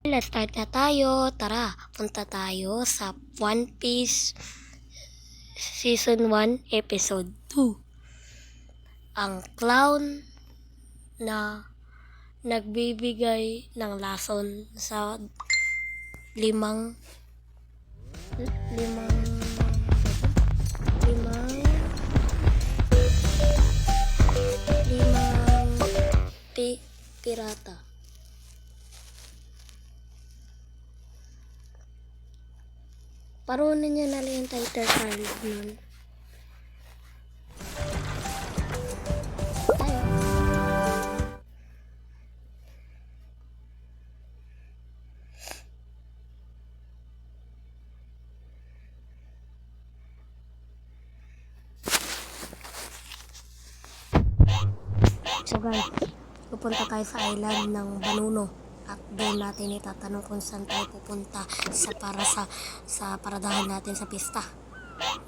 Let's start na tayo. Tara, punta tayo sa One Piece Season 1, Episode 2. Ang clown na nagbibigay ng lason sa limang pirata. Parunin niya na lang yung title card nun. Tayo. So guys, pupunta tayo sa island ng Banuno. At doon natin itatanong kung saan tayo pupunta sa paradahan natin sa pista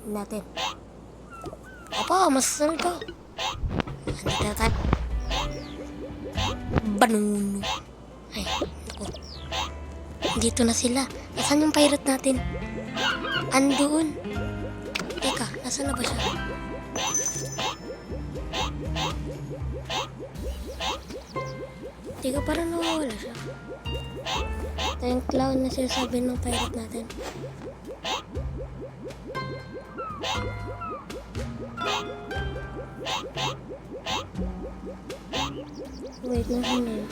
natin. Opo, masasunod ko. Andito na tayo. Banuno. Ay, naku. Dito na sila. Nasaan yung pirate natin? Andoon. Teka, nasaan na ba siya? Teka, parang nawawala siya. Ito yung clown na sinasabi ng pirate natin. Wait, nasan na yun?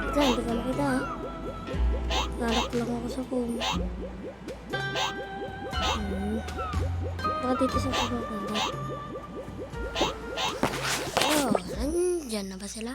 Ito, hindi ka makita ha. Narap lang ako sa phone. Baka dito sa pagkakanda. Oh, nandyan na ba sila?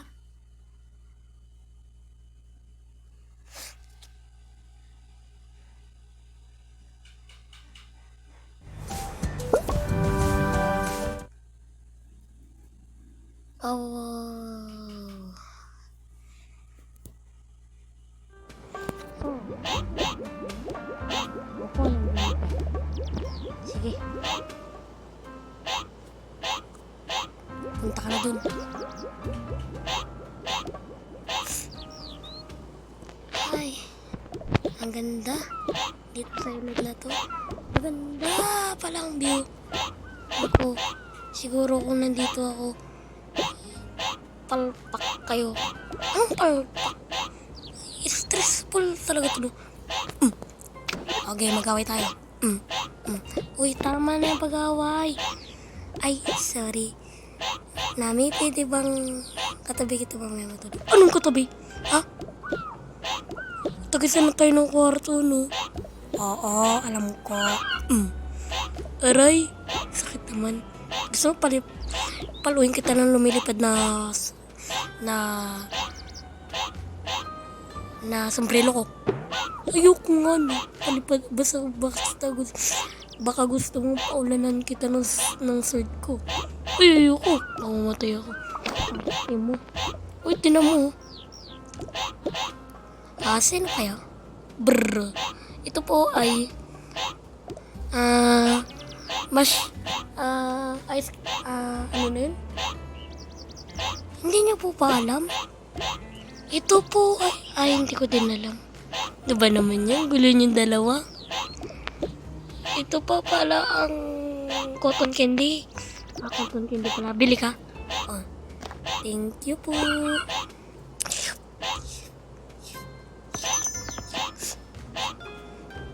Sige. Punta ka na dun. Ay, ang ganda. Dito sa ilog na to. Maganda palang view. Ako, siguro kung nandito ako, palpak kayo. Anong palpak? Stressful talaga to. Okay, mag-away tayo. Uy, tama na yung pag-away. Ay, sorry. Nami, pwede bang katabi kita bang may matulog? Anong katabi? Ha? Tagisan na tayo ng kwarto, no? Oo, alam ko. Aray, sakit naman. Gusto mo paluin kita ng lumilipad na sombrero ko. Ayoko nga, no? Palipad, baka gusto mo paulanan kita ng sword ko. Ay, ayoko. Mamamatay ako. Ay mo. Uy, tinan mo. Sino kaya? Brr. Ito po ay ano na yun? Hindi niyo po pa alam? Ito po ay hindi ko din alam. Diba naman yan? Gulo niyong dalawa. Ito pa pala ang cotton candy. Cotton candy pala. Bili ka? Oh. Thank you po.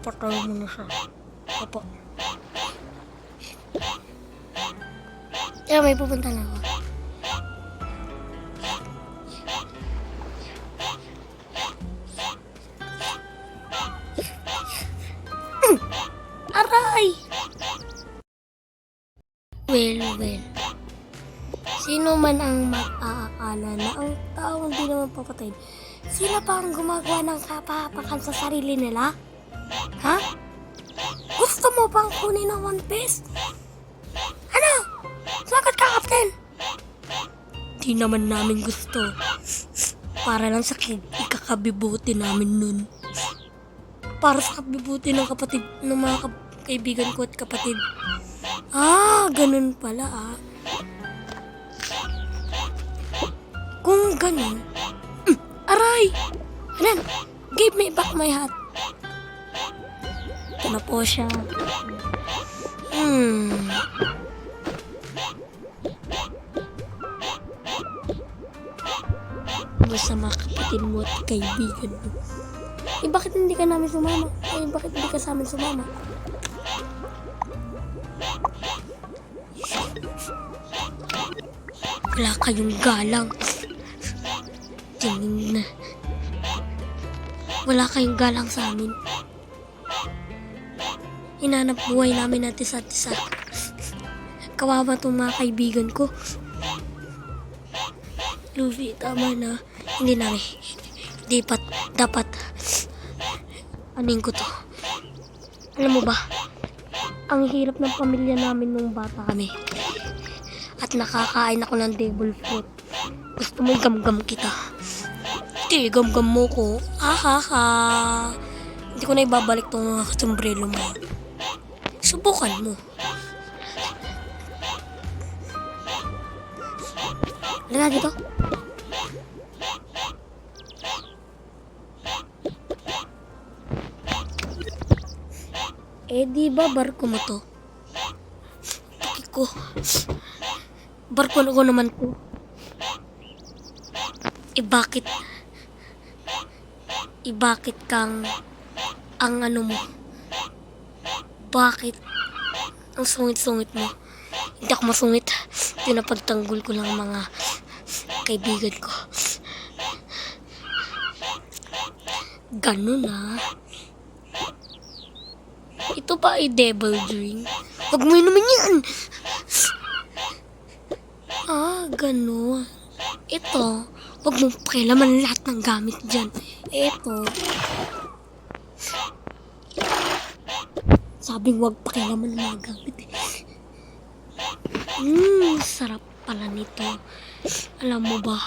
Patay mo na siya. Opo. May pupunta na ako. Aray! Well. Sino man ang mag-aakala na ang taong di naman papatayin, sila pa ang gumagawa ng kapahapakan sa sarili nila? Ha? Gusto mo bang kunin ang One Piece? Ano? Sagot ka, Captain! Di naman namin gusto. Para lang sa ikakabibuti namin nun. Para sa kabibuti ng mga kaibigan ko at kapatid. Ganun pala Kung ganun, Aray! Ayan! Give me back my hat. Ito na po siya. Sa mga kapatid mo at kaibigan mo. Bakit hindi ka namin sumama? Bakit hindi ka sa amin sumama? Wala kayong galang. Tingin na. Wala kayong galang sa amin. Hinanap buhay namin natin sa isa. Kawawa itong mga kaibigan ko. Luffy, tama na. Hindi namin. Dapat. Aning ko to. Alam mo ba? Ang hirap ng pamilya namin nung bata kami. At nakakain ako ng devil fruit. Gusto mo gamgam kita. Hindi, gamgam mo ko. Ahaha. Hindi ko na ibabalik tong sombrero mo. Subukan mo. Halika dito. Di ba barko mo to? Barko ko naman to. Bakit kang ang ano mo? Bakit ang sungit-sungit mo? Hindi ako masungit. Pinapagtanggol ko lang mga kaibigan ko. Ganun ah. Ito ba ay devil drink? Huwag mo inumin yan! Ganun. Ito, huwag mong pakialaman lahat ng gamit dyan. Ito. Sabing huwag pakialaman ng mga gamit. Sarap pala nito. Alam mo ba?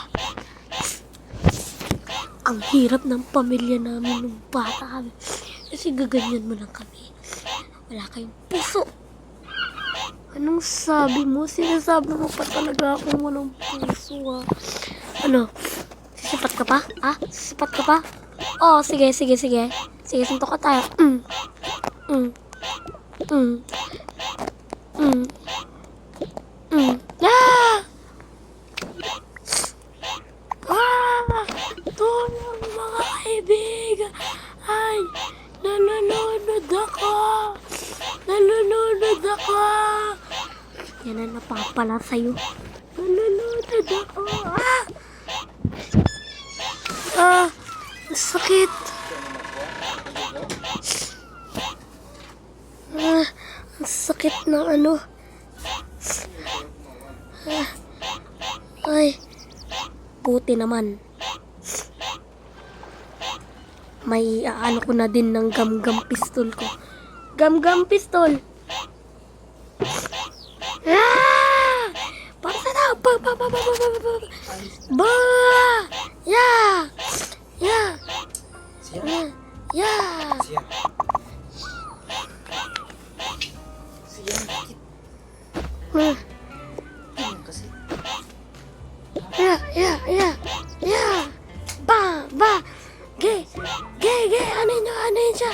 Ang hirap ng pamilya namin nung bata kami. Kasi gaganyan mo lang kami. Wala kayong puso. Anong sabi mo? Sinasabi mo pa talaga akong walang puso ah. Ano? Sisipat ka pa? Sisipat ka pa? Oh, sige. Sige, suntok ka tayo. Tulong mga kaibigan. Ay, nanonood ako. Yan ang napapala sa'yo. Nanonood ako. Ang sakit. Ang sakit ng ano. Ay, buti naman. May ano ko na din ng gam-gam pistol ko. Gam-gam pistol. Para sana. Ano yun siya?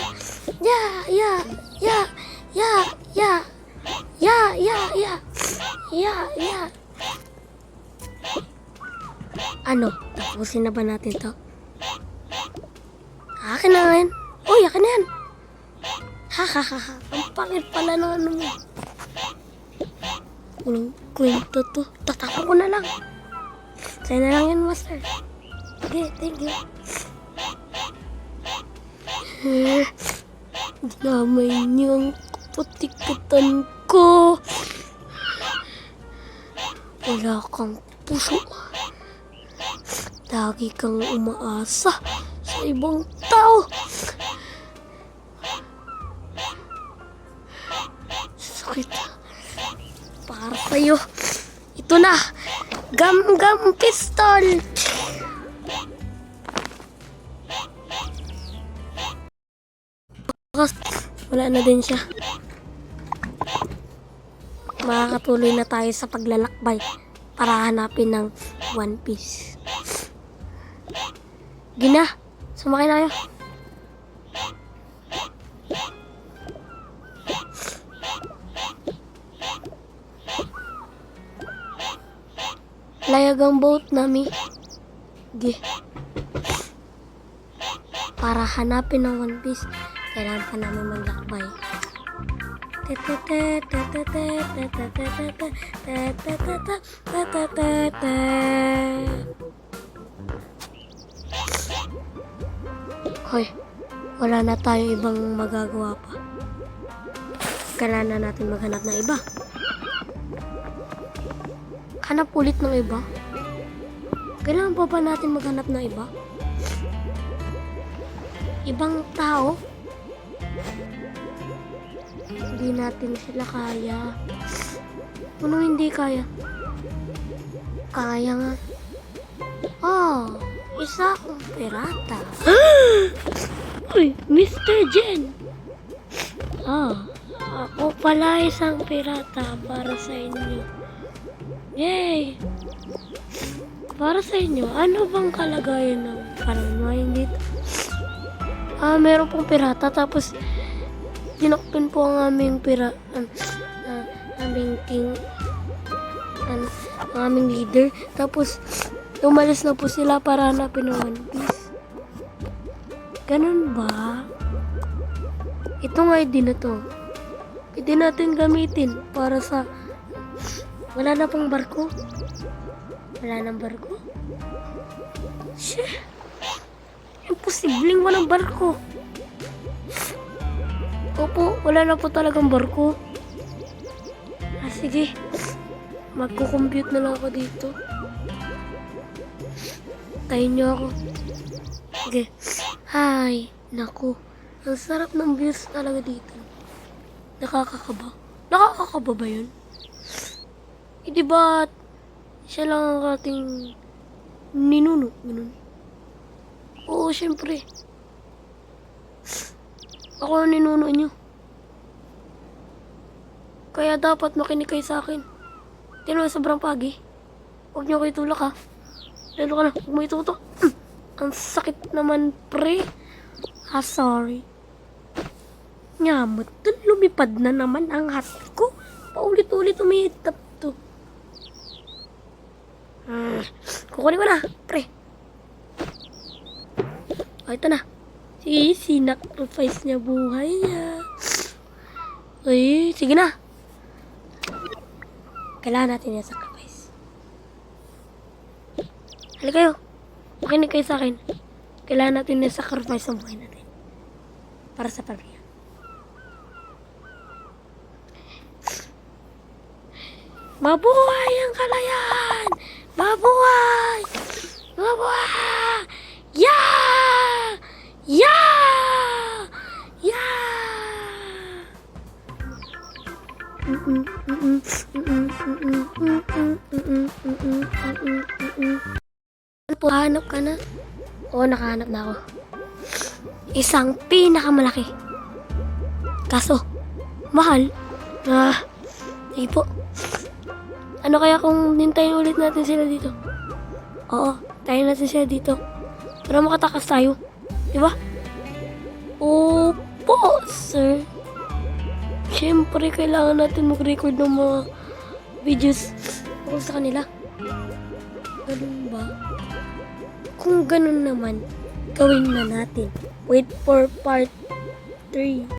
Ano? Tapusin na ba natin to? Akin na ngayon. Uy, akin na yan. Ang pangit pala ng ano mo. Walang kwento to. Tatapon ko na lang. Sa'yo na lang yan, master. Okay, thank you. Dinamay niyo ang kapatikatan ko. Wala kang puso. Lagi kang umaasa sa ibang tao. Sakit. Para sa'yo. Ito na. Gam-gam pistol. Wala na din siya. Makakatuloy na tayo sa paglalakbay para hanapin ng One Piece. Gina, sumakay na kayo. Layag ang boat nami. Gi. Para hanapin ang One Piece, kailangan pa namin maglakbay. Hoy, wala na tayo ibang magagawa pa. Kailangan na natin maghanap ng iba. Hanap ulit ng iba? Kailangan pa ba natin maghanap ng iba? Ibang tao? Hindi natin sila kaya. Ano hindi kaya? Kaya nga. Oh, isa akong pirata. Uy, Mr. Jen! Ako pala isang pirata para sa inyo. Yay! Para sa inyo, ano bang kalagayan ng panamayan dito? Meron pong pirata, tapos dinakpin po ang aming aming king, ang aming leader. Tapos, umalis na po sila para hanapin ng One Piece. Ganun ba? Itong ID na to, pwede natin gamitin para sa... Wala na pong barko? Wala nang barko? Shit! Imposibleng walang barko. Opo, wala na po talagang barko. Sige. Magko-compute na lang ako dito. Tayin niyo ako. Sige. Hi. Naku. Ang sarap ng views talaga dito. Nakakakaba. Nakakakaba ba yun? Di ba siya lang ang ating ninuno? Ganun. Oo, syempre. Ako ang ninuno nyo. Kaya dapat makinig kayo sa akin. Tino, sobrang pagi. Huwag nyo kayo tulak ha. Lalo ka na, huwag mo itutok. Ang sakit naman, pre. Sorry. Nyamot, dun lumipad na naman ang hati ko. Paulit-ulit umihitap to. Kukunin ko na, pre. Ito na. Sige, sinakrifice niya buhay niya. Ay, sige na. Kailangan natin yung sacrifice. Halika kayo. Makinig kayo sa akin. Kailangan natin yung sacrifice ang buhay natin. Para sa pamilya. Mabuhay ang kalayaan! Mabuhay! Mabuhay! Yeah! Yeah! Yeah! Hanap ka na? Oo, nakahanap na ako. Isang pinakamalaki. Kaso, mahal. Sige po. Ano kaya kung hintayin ulit natin sila dito? Oo, tayo natin sila dito. Para makatakas tayo. Diba? Opo, sir. Siyempre, kailangan natin mag-record ng mga videos tungkol sa kanila. Ganun ba? Kung ganun naman, gawin na natin. Wait for part 3.